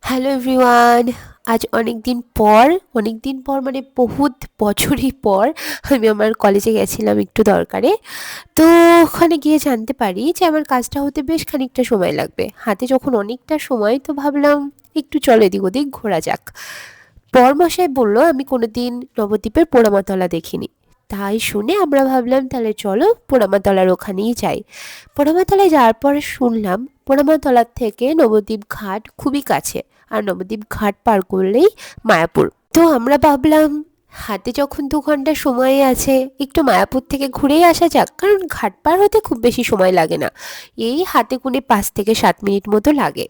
Hello everyone. আজ অনেক দিন পর মানে বহুত বছরই পর আমি আমার কলেজে গেছিলাম একটু দরকারে। তো ওখানে গিয়ে জানতে পারি যে আমার কাজটা হতে বেশ খানিকটা সময় লাগবে, হাতে যখন অনেকটা সময়, তো ভাবলাম একটু চলো এদিক ওদিক ঘোরা যাক। বরমশাই বলল আমি কোনোদিন নবদ্বীপের পোড়ামাতলা দেখিনি। তাই শুনে আমরা ভাবলাম তাহলে চলো পোড়ামাতলার ওখানেই যাই। পোড়ামাতলায় যাওয়ার পরে শুনলাম পোড়ামাতলার থেকে নবদ্বীপ ঘাট খুবই কাছে, আর নবদ্বীপ ঘাট পার করলেই মায়াপুর। তো আমরা ভাবলাম হাতে যখন 2 ঘন্টা সময় আছে, একটু মায়াপুর থেকে ঘুরেই আসা যাক, কারণ ঘাট পার হতে খুব বেশি সময় লাগে না, এই হাতে গুনে 5 থেকে 7 মিনিট মতো লাগে।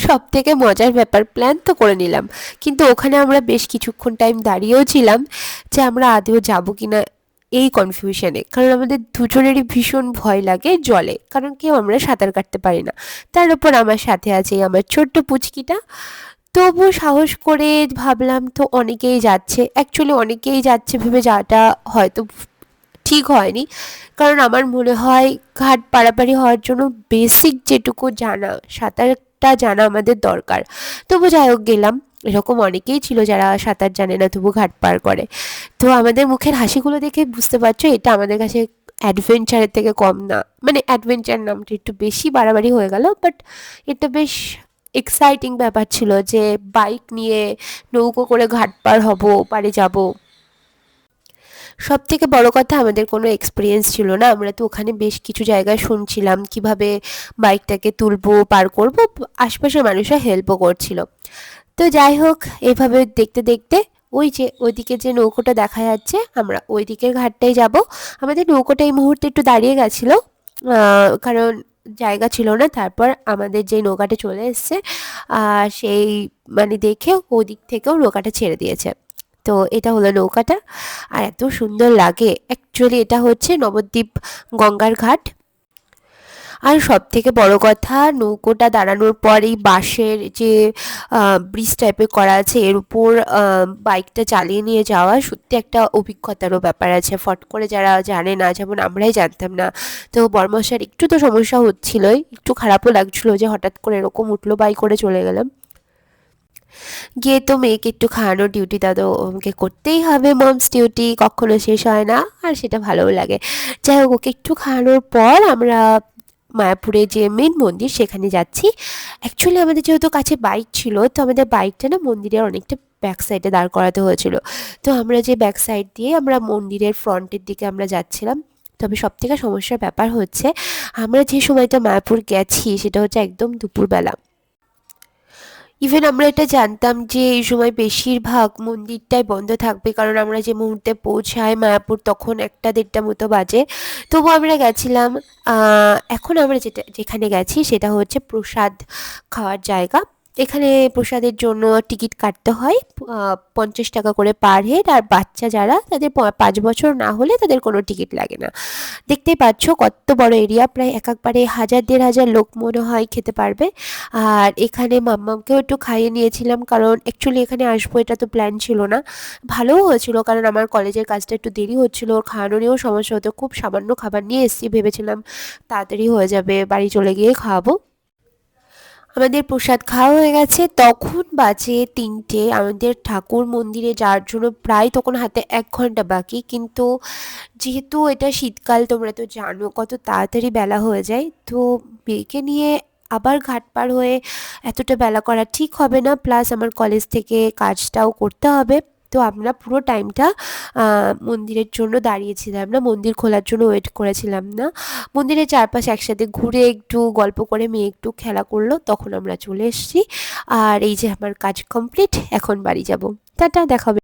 সব থেকে মজার ব্যাপার, প্ল্যান তো করে নিলাম, কিন্তু ওখানে আমরা বেশ কিছুক্ষণ টাইম দাঁড়িয়েও ছিলাম যে আমরা আদৌ যাবো কিনা, এই কনফিউশনে। কারণ আমাদের দুজনেরই ভীষণ ভয় লাগে জলে, কারণ কেউ আমরা সাঁতার কাটতে পারি না। তার উপর আমার সাথে আছে আমার ছোট্ট পুচকিটা। তবু সাহস করে ভাবলাম তো অনেকেই যাচ্ছে, অ্যাকচুয়ালি অনেকেই যাচ্ছে ভেবে যাওয়াটা হয়তো ঠিক হয়নি। কারণ আমার মনে হয় ঘাট পারাপারি হওয়ার জন্য বেসিক যেটুকু জানা, সাঁতারটা জানা আমাদের দরকার। তবু যাই হোক গেলাম। এরকম অনেকেই ছিল যারা সাঁতার জানে না তবু ঘাট পার করে। তো আমাদের মুখের হাসিগুলো দেখে বুঝতে পারছো এটা আমাদের কাছে অ্যাডভেঞ্চারের থেকে কম না। মানে অ্যাডভেঞ্চার নামটা একটু বেশি বাড়াবাড়ি হয়ে গেল, বাট এটা বেশ এক্সাইটিং ব্যাপার ছিল যে বাইক নিয়ে নৌকো করে ঘাট পার হব, পাড়ে যাব। সব থেকে বড় কথা, আমাদের কোনো এক্সপিরিয়েন্স ছিল না। আমরা তো ওখানে বেশ কিছু জায়গায় শুনছিলাম কিভাবে বাইকটাকে তুলবো, পার করব, আশপাশের মানুষরা হেল্পও করছিল। তো যাই হোক, এভাবে দেখতে দেখতে ওই যে ওইদিকে যে নৌকোটা দেখা যাচ্ছে, আমরা ওই দিকের ঘাটটাই যাব। আমাদের নৌকোটা এই মুহূর্তে একটু দাঁড়িয়ে গেছিলো, কারণ জায়গা ছিল না। তারপর আমাদের যে নৌকাটা চলে এসছে, সেই মানে দেখে ওদিক থেকেও নৌকাটা ছেড়ে দিয়েছে। তো এটা হলো নৌকাটা, আর এত সুন্দর লাগে। অ্যাকচুয়ালি এটা হচ্ছে নবদ্বীপ গঙ্গার ঘাট। আর সব থেকে বড় কথা, নৌকোটা দাঁড়ানোর পর এই বাঁশের যে ব্রিজ টাইপের করা আছে, এর উপর বাইকটা চালিয়ে নিয়ে যাওয়া সত্যি একটা অভিজ্ঞতারও ব্যাপার আছে। ফট করে যারা জানে না, যেমন আমরাই জানতাম না, তো বর্মশার একটু তো সমস্যা হচ্ছিলই, একটু খারাপও লাগছিলো যে হঠাৎ করে এরকম উঠলো, বাই করে চলে গেলাম। গিয়ে তো মেয়েকে একটু খাওয়ানোর ডিউটিটা তো আমাকে করতেই হবে, মমস ডিউটি কখনো শেষ হয় না, আর সেটা ভালোও লাগে। যাই হোক, ওকে একটু খাওয়ানোর পর আমরা মায়াপুরে যে মেন মন্দির সেখানে যাচ্ছি। অ্যাকচুয়ালি আমাদের যেহেতু কাছে বাইক ছিল, তো আমাদের বাইকটা না মন্দিরের অনেকটা ব্যাক সাইডে দাঁড় করাতে হয়েছিল। তো আমরা যে ব্যাক সাইড দিয়ে আমরা মন্দিরের ফ্রন্টের দিকে আমরা যাচ্ছিলাম। তবে সব থেকে সমস্যার ব্যাপার হচ্ছে, আমরা যে সময়টা মায়াপুর গেছি সেটা হচ্ছে একদম দুপুরবেলা। ইভেন আমরা এটা জানতাম যে এই সময় বেশিরভাগ মন্দিরটাই বন্ধ থাকবে, কারণ আমরা যে মুহূর্তে পৌঁছাই মায়াপুর তখন 1টা 1:30 মতো বাজে। তবু আমরা গেছিলাম। এখন আমরা যেখানে গেছি সেটা হচ্ছে প্রসাদ খাওয়ার জায়গা। এখানে প্রসাদের জন্য টিকিট কাটতে হয় 50 টাকা করে পার হেড, আর বাচ্চা যারা তাদের 5 বছর না হলে তাদের কোনো টিকিট লাগে না। দেখতেই পাচ্ছ কত বড় এরিয়া, প্রায় একবারে 1000 1,500 লোক মনে হয় খেতে পারবে। আর এখানে মাম্মামকেও একটু খাইয়ে নিয়েছিলাম, কারণ অ্যাকচুয়ালি এখানে আসবো এটা তো প্ল্যান ছিল না। ভালোও হয়েছিল, কারণ আমার কলেজের কাজটা একটু দেরি হচ্ছিল, ওর খাওয়ানো নিয়েও সমস্যা হতো। খুব সামান্য খাবার নিয়ে এসেছি, ভেবেছিলাম তাড়াতাড়ি হয়ে যাবে, বাড়ি চলে গিয়ে খাওয়াবো। আমাদের প্রসাদ খাওয়া হয়ে গেছে, তখন বাজে 3টে। আমাদের ঠাকুর মন্দিরে যাওয়ার জন্য প্রায় তখন হাতে 1 ঘন্টা বাকি, কিন্তু যেহেতু এটা শীতকাল তোমরা তো জানো কত তাড়াতাড়ি বেলা হয়ে যায়। তো মেয়েকে নিয়ে আবার ঘাট পার হয়ে এতটা বেলা করা ঠিক হবে না, প্লাস আমার কলেজ থেকে কাজটাও করতে হবে। তো আমরা পুরো টাইমটা মন্দিরের জন্য দাঁড়িয়েছিলাম না, মন্দির খোলার জন্য ওয়েট করেছিলাম না। মন্দিরের চারপাশে একসাথে ঘুরে একটু গল্প করে মেয়ে একটু খেলা করলো, তখন আমরা চলে এসেছি। আর এই যে আমার কাজ কমপ্লিট, এখন বাড়ি যাব। টাটা, দেখা হবে।